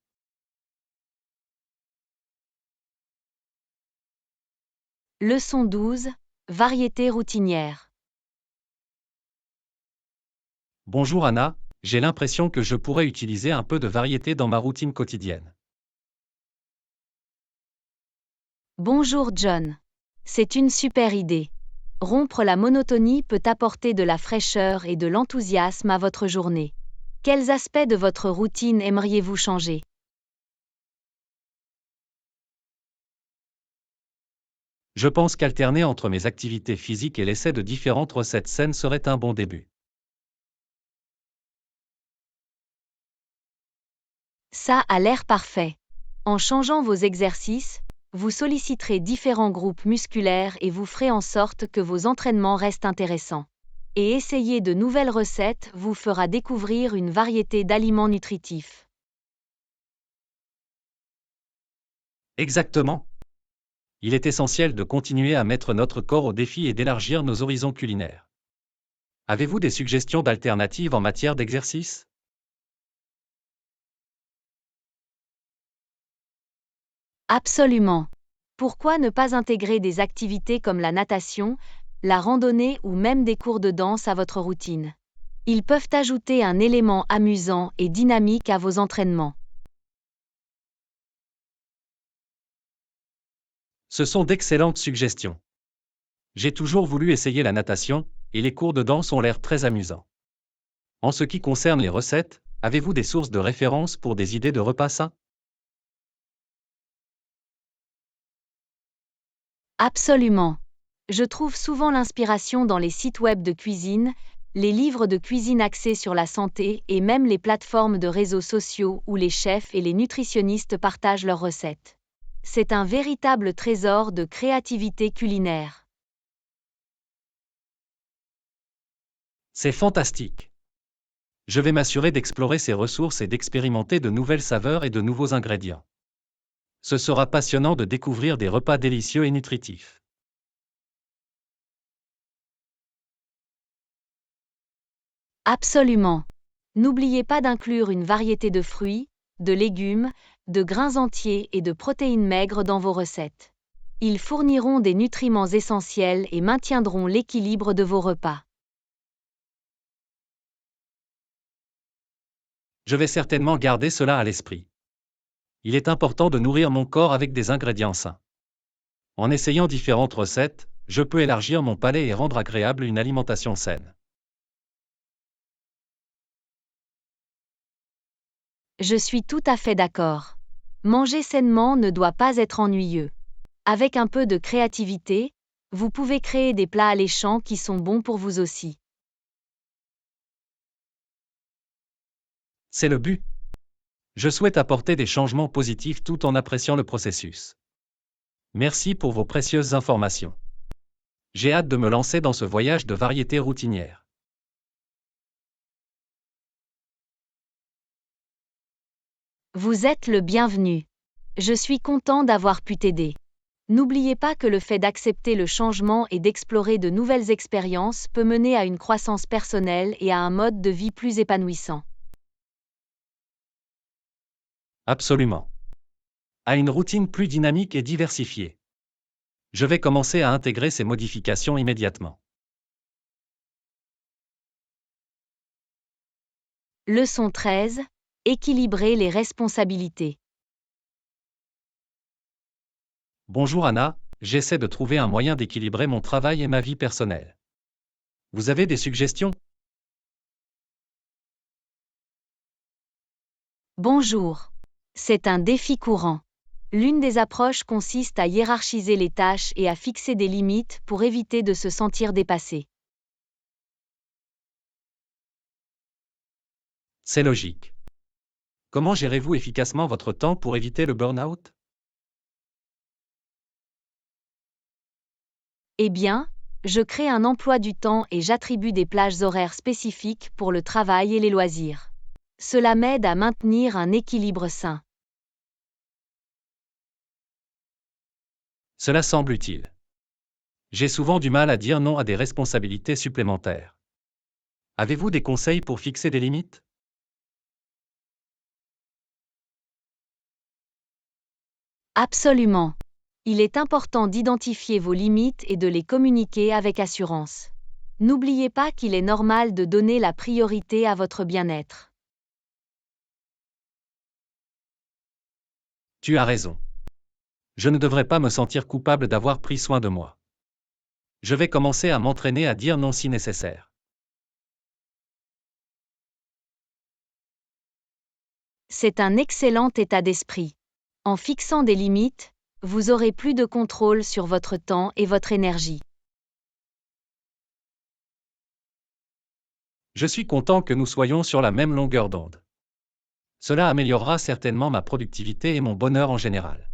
Leçon 12. Variété routinière. Bonjour Anna, j'ai l'impression que je pourrais utiliser un peu de variété dans ma routine quotidienne. Bonjour John. C'est une super idée. Rompre la monotonie peut apporter de la fraîcheur et de l'enthousiasme à votre journée. Quels aspects de votre routine aimeriez-vous changer? Je pense qu'alterner entre mes activités physiques et l'essai de différentes recettes saines serait un bon début. Ça a l'air parfait. En changeant vos exercices, vous solliciterez différents groupes musculaires et vous ferez en sorte que vos entraînements restent intéressants. Et essayer de nouvelles recettes vous fera découvrir une variété d'aliments nutritifs. Exactement. Il est essentiel de continuer à mettre notre corps au défi et d'élargir nos horizons culinaires. Avez-vous des suggestions d'alternatives en matière d'exercice? Absolument. Pourquoi ne pas intégrer des activités comme la natation, la randonnée ou même des cours de danse à votre routine? Ils peuvent ajouter un élément amusant et dynamique à vos entraînements. Ce sont d'excellentes suggestions. J'ai toujours voulu essayer la natation, et les cours de danse ont l'air très amusants. En ce qui concerne les recettes, avez-vous des sources de référence pour des idées de repas sains? Absolument. Je trouve souvent l'inspiration dans les sites web de cuisine, les livres de cuisine axés sur la santé et même les plateformes de réseaux sociaux où les chefs et les nutritionnistes partagent leurs recettes. C'est un véritable trésor de créativité culinaire. C'est fantastique. Je vais m'assurer d'explorer ces ressources et d'expérimenter de nouvelles saveurs et de nouveaux ingrédients. Ce sera passionnant de découvrir des repas délicieux et nutritifs. Absolument. N'oubliez pas d'inclure une variété de fruits, de légumes, de grains entiers et de protéines maigres dans vos recettes. Ils fourniront des nutriments essentiels et maintiendront l'équilibre de vos repas. Je vais certainement garder cela à l'esprit. Il est important de nourrir mon corps avec des ingrédients sains. En essayant différentes recettes, je peux élargir mon palais et rendre agréable une alimentation saine. Je suis tout à fait d'accord. Manger sainement ne doit pas être ennuyeux. Avec un peu de créativité, vous pouvez créer des plats alléchants qui sont bons pour vous aussi. C'est le but. Je souhaite apporter des changements positifs tout en appréciant le processus. Merci pour vos précieuses informations. J'ai hâte de me lancer dans ce voyage de variété routinière. Vous êtes le bienvenu. Je suis content d'avoir pu t'aider. N'oubliez pas que le fait d'accepter le changement et d'explorer de nouvelles expériences peut mener à une croissance personnelle et à un mode de vie plus épanouissant. Absolument. À une routine plus dynamique et diversifiée. Je vais commencer à intégrer ces modifications immédiatement. Leçon 13. Équilibrer les responsabilités. Bonjour Anna, j'essaie de trouver un moyen d'équilibrer mon travail et ma vie personnelle. Vous avez des suggestions? Bonjour. C'est un défi courant. L'une des approches consiste à hiérarchiser les tâches et à fixer des limites pour éviter de se sentir dépassé. C'est logique. Comment gérez-vous efficacement votre temps pour éviter le burn-out? Eh bien, je crée un emploi du temps et j'attribue des plages horaires spécifiques pour le travail et les loisirs. Cela m'aide à maintenir un équilibre sain. Cela semble utile. J'ai souvent du mal à dire non à des responsabilités supplémentaires. Avez-vous des conseils pour fixer des limites? Absolument. Il est important d'identifier vos limites et de les communiquer avec assurance. N'oubliez pas qu'il est normal de donner la priorité à votre bien-être. Tu as raison. Je ne devrais pas me sentir coupable d'avoir pris soin de moi. Je vais commencer à m'entraîner à dire non si nécessaire. C'est un excellent état d'esprit. En fixant des limites, vous aurez plus de contrôle sur votre temps et votre énergie. Je suis content que nous soyons sur la même longueur d'onde. Cela améliorera certainement ma productivité et mon bonheur en général.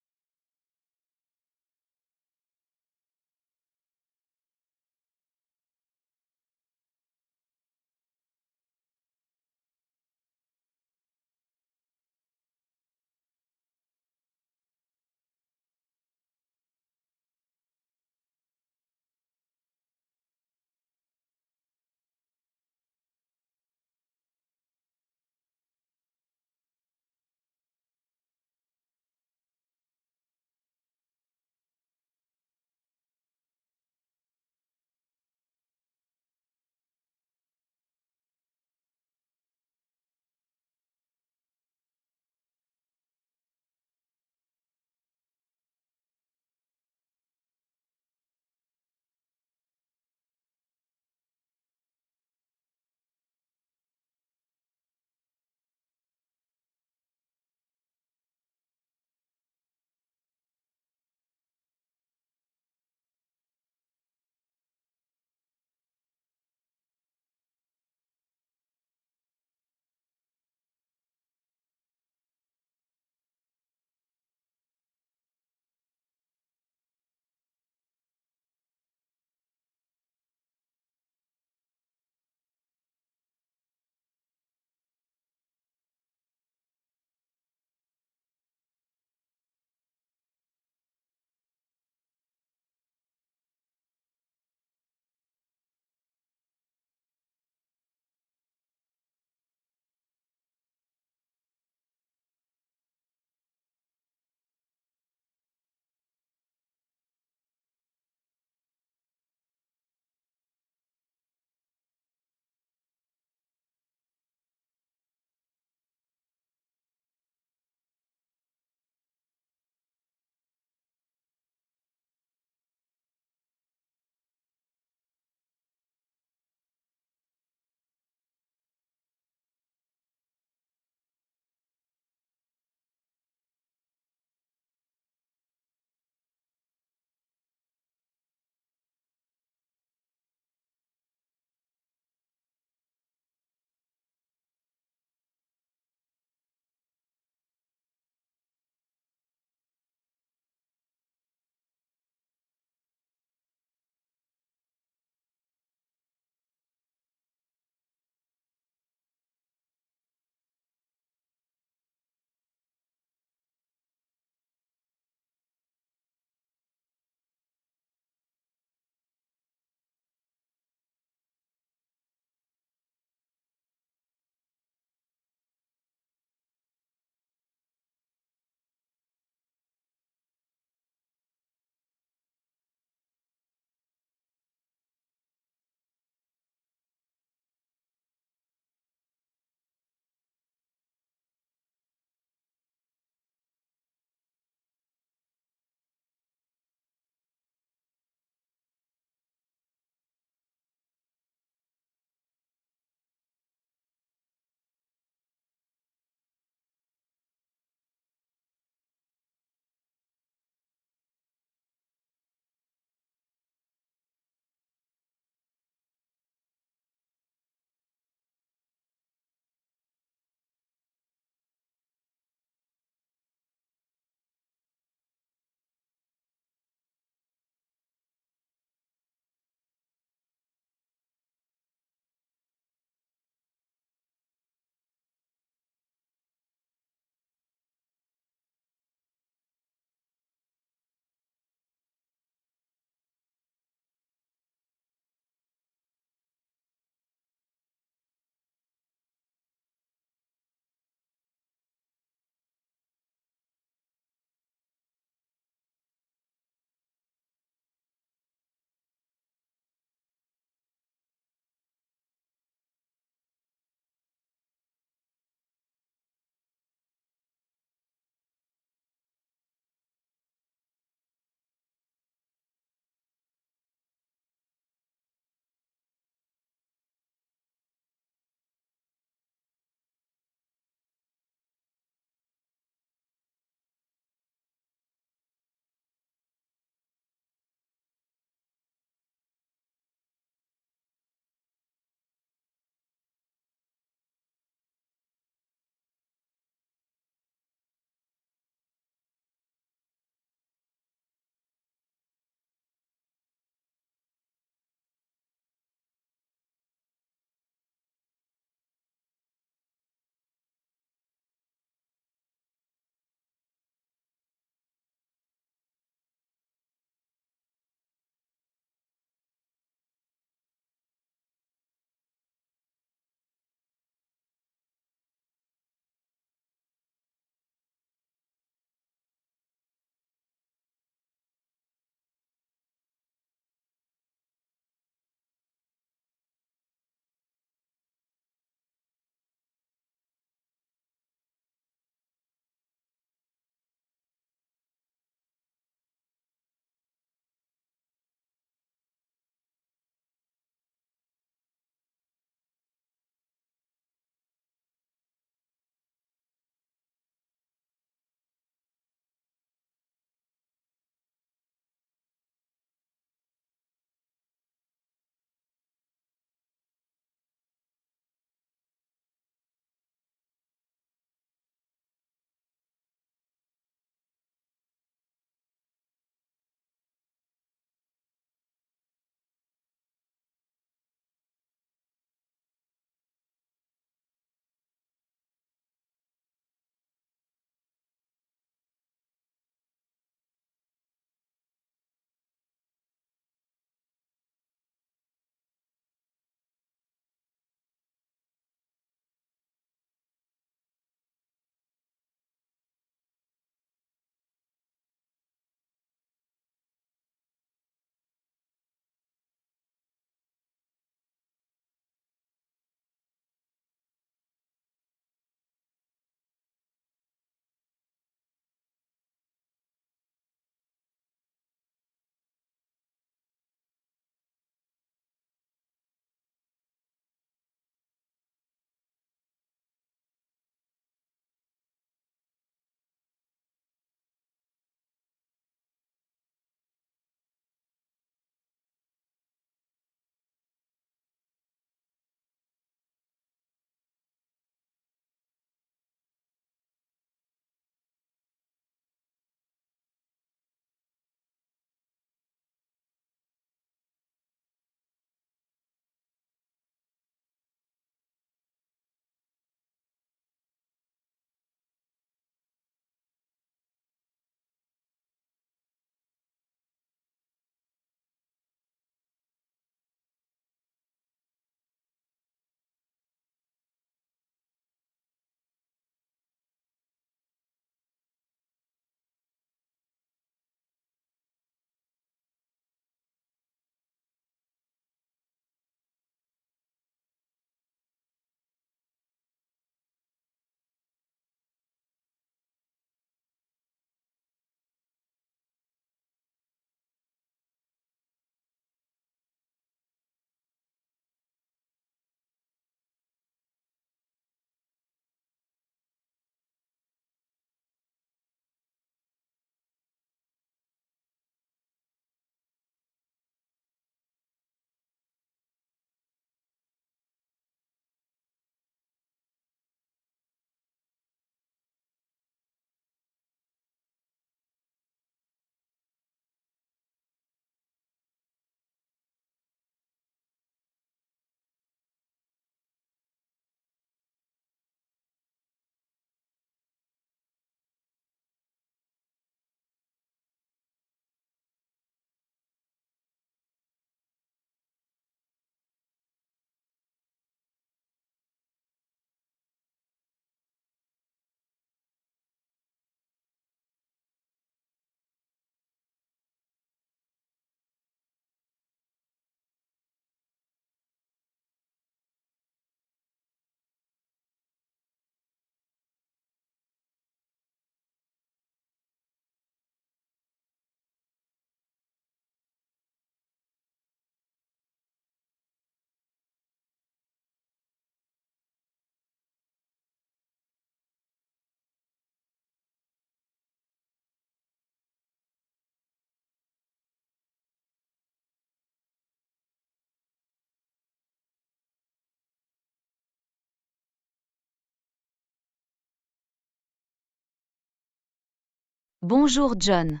Bonjour John.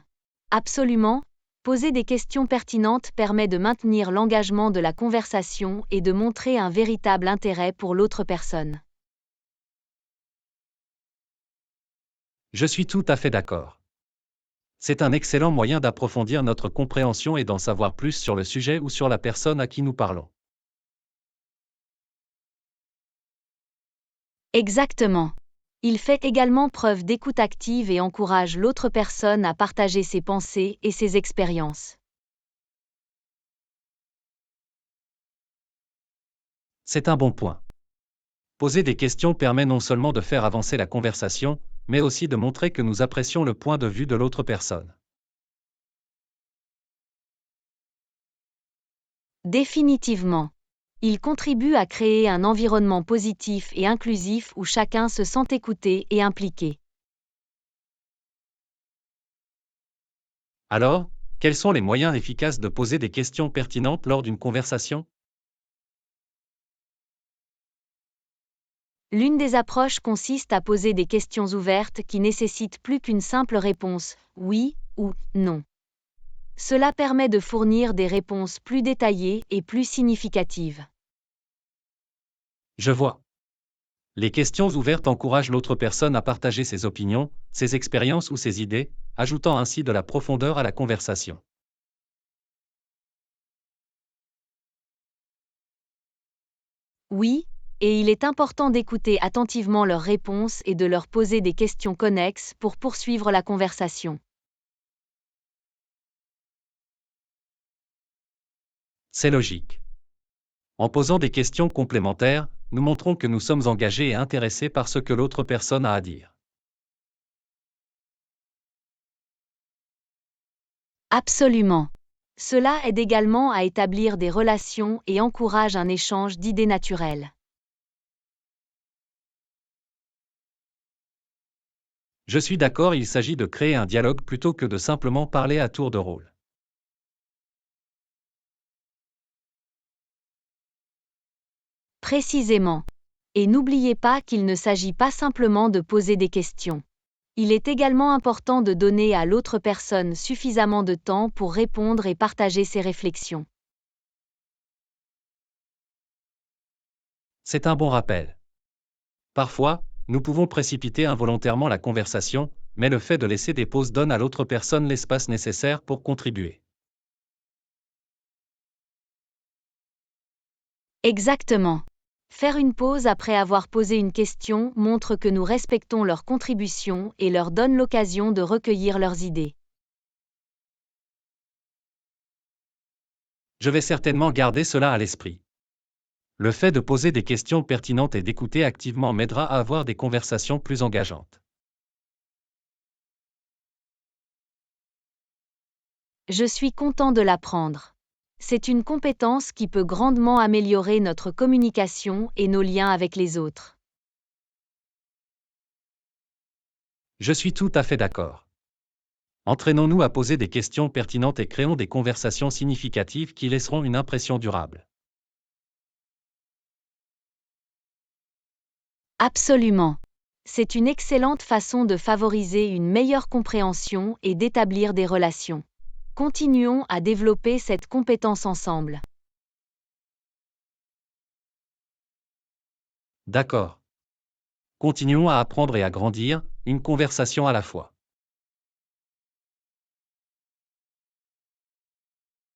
Absolument, poser des questions pertinentes permet de maintenir l'engagement de la conversation et de montrer un véritable intérêt pour l'autre personne. Je suis tout à fait d'accord. C'est un excellent moyen d'approfondir notre compréhension et d'en savoir plus sur le sujet ou sur la personne à qui nous parlons. Exactement. Il fait également preuve d'écoute active et encourage l'autre personne à partager ses pensées et ses expériences. C'est un bon point. Poser des questions permet non seulement de faire avancer la conversation, mais aussi de montrer que nous apprécions le point de vue de l'autre personne. Définitivement. Il contribue à créer un environnement positif et inclusif où chacun se sent écouté et impliqué. Alors, quels sont les moyens efficaces de poser des questions pertinentes lors d'une conversation? L'une des approches consiste à poser des questions ouvertes qui nécessitent plus qu'une simple réponse, oui ou non. Cela permet de fournir des réponses plus détaillées et plus significatives. Je vois. Les questions ouvertes encouragent l'autre personne à partager ses opinions, ses expériences ou ses idées, ajoutant ainsi de la profondeur à la conversation. Oui, et il est important d'écouter attentivement leurs réponses et de leur poser des questions connexes pour poursuivre la conversation. C'est logique. En posant des questions complémentaires, nous montrons que nous sommes engagés et intéressés par ce que l'autre personne a à dire. Absolument. Cela aide également à établir des relations et encourage un échange d'idées naturelles. Je suis d'accord, il s'agit de créer un dialogue plutôt que de simplement parler à tour de rôle. Précisément. Et n'oubliez pas qu'il ne s'agit pas simplement de poser des questions. Il est également important de donner à l'autre personne suffisamment de temps pour répondre et partager ses réflexions. C'est un bon rappel. Parfois, nous pouvons précipiter involontairement la conversation, mais le fait de laisser des pauses donne à l'autre personne l'espace nécessaire pour contribuer. Exactement. Faire une pause après avoir posé une question montre que nous respectons leur contribution et leur donne l'occasion de recueillir leurs idées. Je vais certainement garder cela à l'esprit. Le fait de poser des questions pertinentes et d'écouter activement m'aidera à avoir des conversations plus engageantes. Je suis content de l'apprendre. C'est une compétence qui peut grandement améliorer notre communication et nos liens avec les autres. Je suis tout à fait d'accord. Entraînons-nous à poser des questions pertinentes et créons des conversations significatives qui laisseront une impression durable. Absolument. C'est une excellente façon de favoriser une meilleure compréhension et d'établir des relations. Continuons à développer cette compétence ensemble. D'accord. Continuons à apprendre et à grandir, une conversation à la fois.